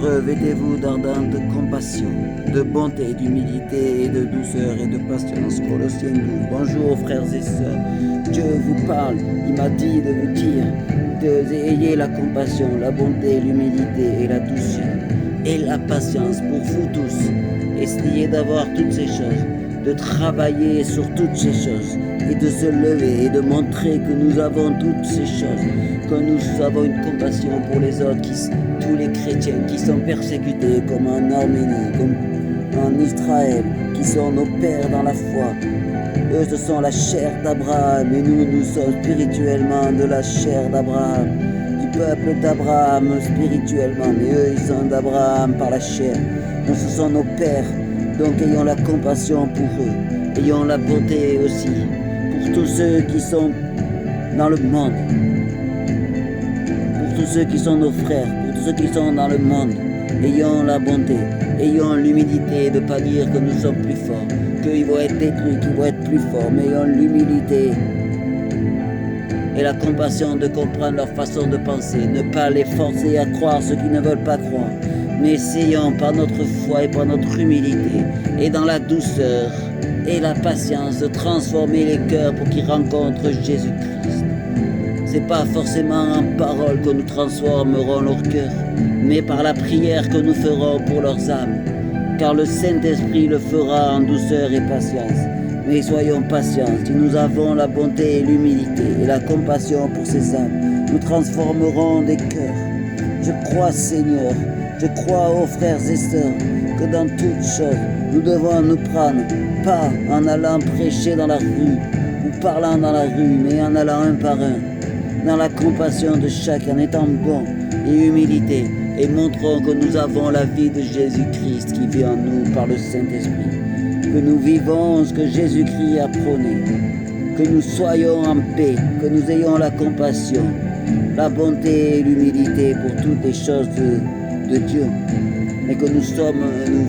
Revêtez-vous d'ardente compassion, de bonté, d'humilité et de douceur et de patience. Colossiens 12. Bonjour frères et sœurs, Dieu vous parle, il m'a dit de vous dire, ayez la compassion, la bonté, l'humilité et la douceur et la patience pour vous tous. Essayez d'avoir toutes ces choses, de travailler sur toutes ces choses et de se lever et de montrer que nous avons toutes ces choses, que nous avons une compassion pour les autres, tous les chrétiens qui sont persécutés comme en Arménie, comme en Israël, qui sont nos pères dans la foi. Eux, ce sont la chair d'Abraham et nous sommes spirituellement de la chair d'Abraham, du peuple d'Abraham spirituellement, mais eux, ils sont d'Abraham par la chair. Donc ce sont nos pères, donc ayons la compassion pour eux, ayons la bonté aussi pour tous ceux qui sont dans le monde, pour tous ceux qui sont nos frères, pour tous ceux qui sont dans le monde. Ayons la bonté, ayons l'humilité de ne pas dire que nous sommes plus forts, qu'ils vont être détruits, qu'ils vont être plus forts, mais ayons l'humilité et la compassion de comprendre leur façon de penser, ne pas les forcer à croire ce qu'ils ne veulent pas croire, mais essayons par notre foi et par notre humilité et dans la douceur et la patience de transformer les cœurs pour qu'ils rencontrent Jésus-Christ. C'est pas forcément en parole que nous transformerons leur cœur, mais par la prière que nous ferons pour leurs âmes, car le Saint-Esprit le fera en douceur et patience. Mais soyons patients, si nous avons la bonté et l'humilité et la compassion pour ces âmes, nous transformerons des cœurs. Je crois, Seigneur, je crois aux frères et sœurs, que dans toutes choses, nous devons nous prendre, pas en allant prêcher dans la rue, ou parlant dans la rue, mais en allant un par un, dans la compassion de chacun, en étant bon et humilité, et montrons que nous avons la vie de Jésus-Christ qui vit en nous par le Saint-Esprit, que nous vivons ce que Jésus-Christ a prôné, que nous soyons en paix, que nous ayons la compassion, la bonté et l'humilité pour toutes les choses de Dieu, mais que nous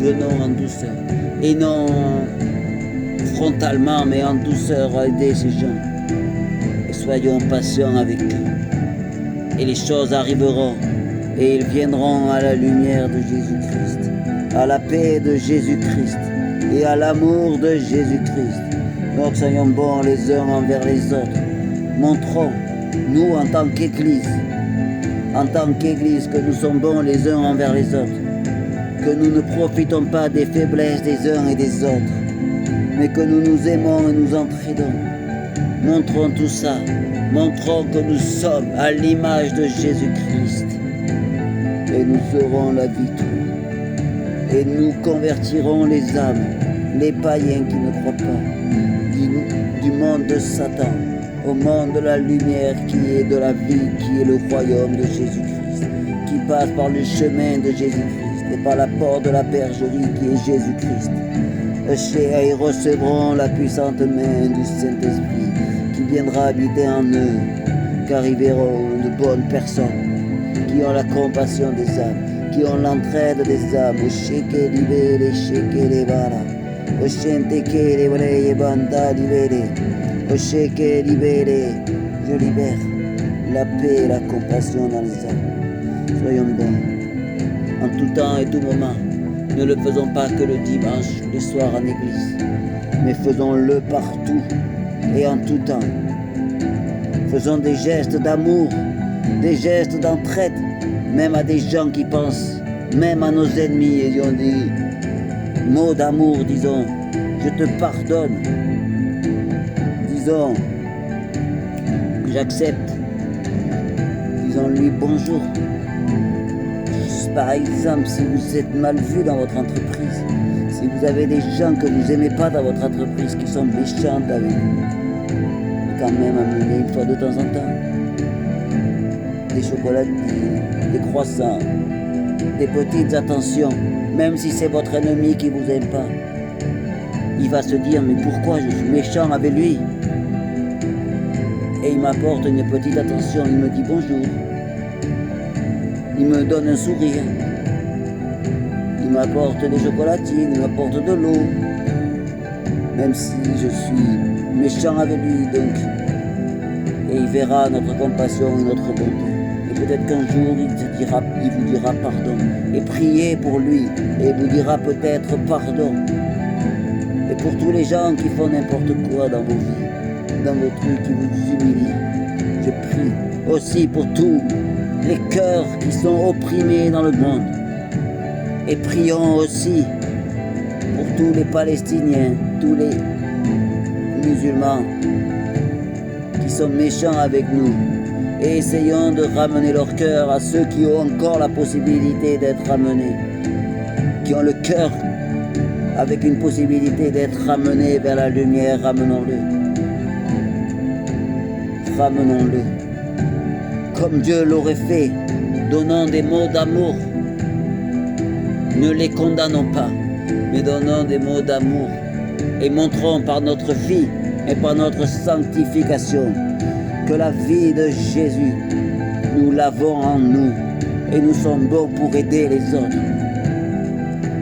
venons en douceur, et non frontalement, mais en douceur à aider ces gens, et soyons patients avec eux, et les choses arriveront, et ils viendront à la lumière de Jésus-Christ, à la paix de Jésus-Christ, et à l'amour de Jésus-Christ. Donc soyons bons les uns envers les autres, montrons, nous en tant qu'Église, que nous sommes bons les uns envers les autres, que nous ne profitons pas des faiblesses des uns et des autres, mais que nous nous aimons et nous entraidons. Montrons tout ça, montrons que nous sommes à l'image de Jésus-Christ, et nous serons la victoire, et nous convertirons les âmes, les païens qui ne croient pas, du monde de Satan, au monde de la lumière qui est de la vie, qui est le royaume de Jésus-Christ, qui passe par le chemin de Jésus-Christ et par la porte de la bergerie qui est Jésus-Christ. Et ils recevront la puissante main du Saint-Esprit qui viendra habiter en eux, car ils verront de bonnes personnes qui ont la compassion des âmes, qui ont l'entraide des âmes. Je libère la paix et la compassion dans les âmes. Soyons bons en tout temps et tout moment. Ne le faisons pas que le dimanche, le soir en église, mais faisons-le partout et en tout temps. Faisons des gestes d'amour, des gestes d'entraide, même à des gens qui pensent, même à nos ennemis, ayons des mots d'amour, disons, je te pardonne, disons, j'accepte, disons-lui bonjour. Par exemple, si vous êtes mal vu dans votre entreprise, si vous avez des gens que vous n'aimez pas dans votre entreprise, qui sont méchantes avec vous, quand même amenez une fois de temps en temps des chocolatines, des croissants, des petites attentions, même si c'est votre ennemi qui vous aime pas. Il va se dire, mais pourquoi je suis méchant avec lui? Et il m'apporte une petite attention, il me dit bonjour. Il me donne un sourire, il m'apporte des chocolatines, il m'apporte de l'eau, même si je suis méchant avec lui, donc. Et il verra notre compassion et notre bonté. Et peut-être qu'un jour, il vous dira pardon. Et priez pour lui. Et il vous dira peut-être pardon. Et pour tous les gens qui font n'importe quoi dans vos vies, dans vos trucs, qui vous humilient, je prie aussi pour tous les cœurs qui sont opprimés dans le monde. Et prions aussi pour tous les Palestiniens, tous les musulmans qui sont méchants avec nous. Et essayons de ramener leur cœur à ceux qui ont encore la possibilité d'être ramenés, qui ont le cœur avec une possibilité d'être ramenés vers la lumière. Ramenons-le. Ramenons-le. Comme Dieu l'aurait fait, donnant des mots d'amour. Ne les condamnons pas, mais donnons des mots d'amour et montrons par notre vie et par notre sanctification que la vie de Jésus, nous l'avons en nous et nous sommes bons pour aider les autres.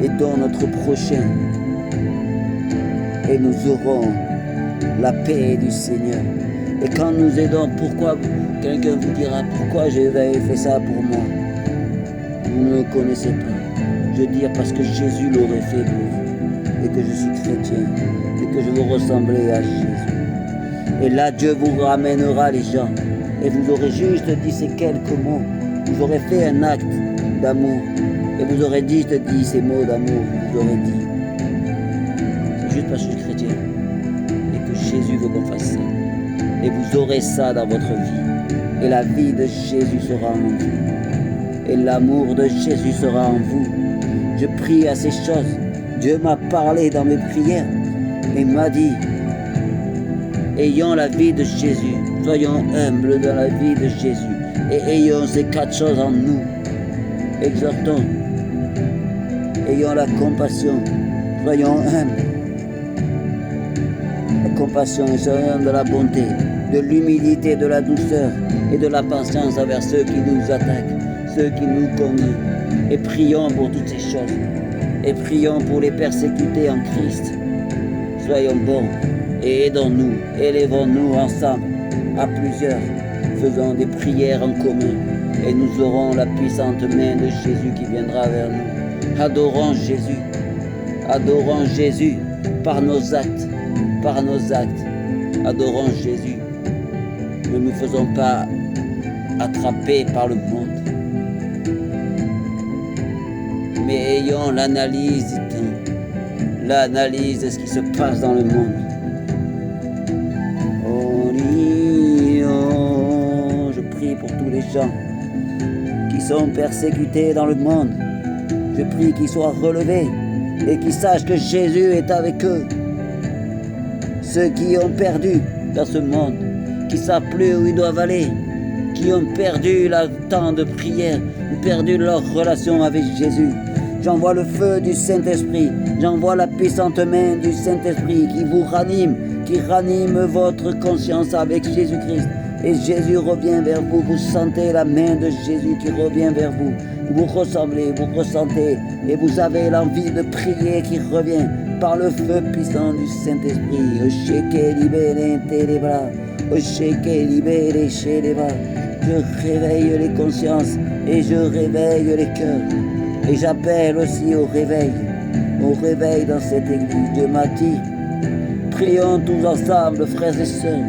Aidons notre prochain et nous aurons la paix du Seigneur. Et quand nous aidons, pourquoi quelqu'un vous dira pourquoi j'avais fait ça pour moi? Vous ne le connaissez pas. Je dis parce que Jésus l'aurait fait pour vous et que je suis chrétien et que je veux ressembler à Jésus. Et là, Dieu vous ramènera les gens et vous aurez juste dit ces quelques mots. Vous aurez fait un acte d'amour et vous aurez juste dit ces mots d'amour. Vous aurez dit. C'est juste parce que je suis chrétien et que Jésus veut qu'on fasse ça. Et vous aurez ça dans votre vie. Et la vie de Jésus sera en vous. Et l'amour de Jésus sera en vous. Je prie à ces choses. Dieu m'a parlé dans mes prières et m'a dit, ayons la vie de Jésus, soyons humbles dans la vie de Jésus et ayons ces 4 choses en nous. Exhortons, ayons la compassion, soyons humbles. La compassion et soyons de la bonté, de l'humilité, de la douceur et de la patience envers ceux qui nous attaquent, ceux qui nous condamnent. Et prions pour toutes ces choses. Et prions pour les persécutés en Christ. Soyons bons et aidons-nous, élevons-nous ensemble à plusieurs. Faisons des prières en commun et nous aurons la puissante main de Jésus qui viendra vers nous. Adorons Jésus. Adorons Jésus par nos actes. Par nos actes. Adorons Jésus. Ne nous faisons pas attraper par le monde. Mais ayons l'analyse du temps, l'analyse de ce qui se passe dans le monde. Je prie pour tous les gens qui sont persécutés dans le monde. Je prie qu'ils soient relevés et qu'ils sachent que Jésus est avec eux. Ceux qui ont perdu dans ce monde, qui ne savent plus où ils doivent aller, qui ont perdu le temps de prière, perdu leur relation avec Jésus. J'envoie le feu du Saint-Esprit, j'envoie la puissante main du Saint-Esprit qui vous ranime, qui ranime votre conscience avec Jésus-Christ. Et Jésus revient vers vous, vous sentez la main de Jésus qui revient vers vous. Vous ressemblez, vous ressentez et vous avez l'envie de prier qui revient par le feu puissant du Saint-Esprit. Je réveille les consciences et je réveille les cœurs. Et j'appelle aussi au réveil dans cette église. Dieu m'a dit, prions tous ensemble, frères et sœurs,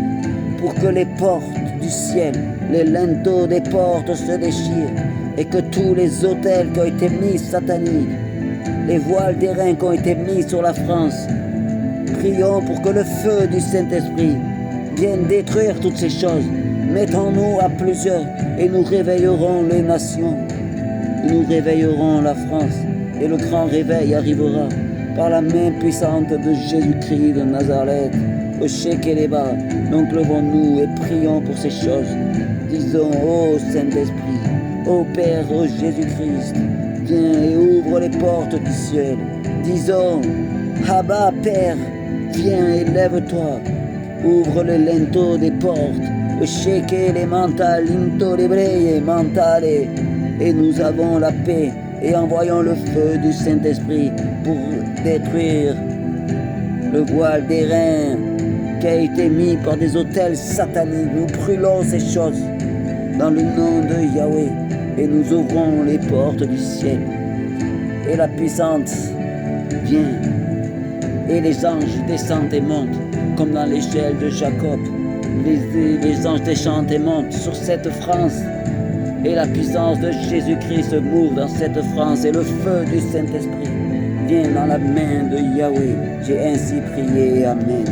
pour que les portes du ciel, les linteaux des portes se déchirent et que tous les autels qui ont été mis sataniques, les voiles d'airain qui ont été mis sur la France, prions pour que le feu du Saint-Esprit vienne détruire toutes ces choses. Mettons-nous à plusieurs et nous réveillerons les nations. Nous réveillerons la France et le grand réveil arrivera par la main puissante de Jésus-Christ de Nazareth. Au Shekeleba, donc levons-nous et prions pour ces choses. Disons, ô Saint-Esprit, ô Père, ô Jésus-Christ, viens et ouvre les portes du ciel. Disons, Abba, Père, viens et lève-toi, ouvre le linteau des portes, le Shekele mental, linteau les breilles mentale. Et nous avons la paix et envoyons le feu du Saint-Esprit pour détruire le voile d'airain qui a été mis par des autels sataniques. Nous brûlons ces choses dans le nom de Yahweh, et nous ouvrons les portes du ciel. Et la puissance vient, et les anges descendent et montent, comme dans l'échelle de Jacob. Les anges descendent et montent sur cette France, et la puissance de Jésus-Christ se mouve dans cette France, et le feu du Saint-Esprit vient dans la main de Yahweh. J'ai ainsi prié, Amen.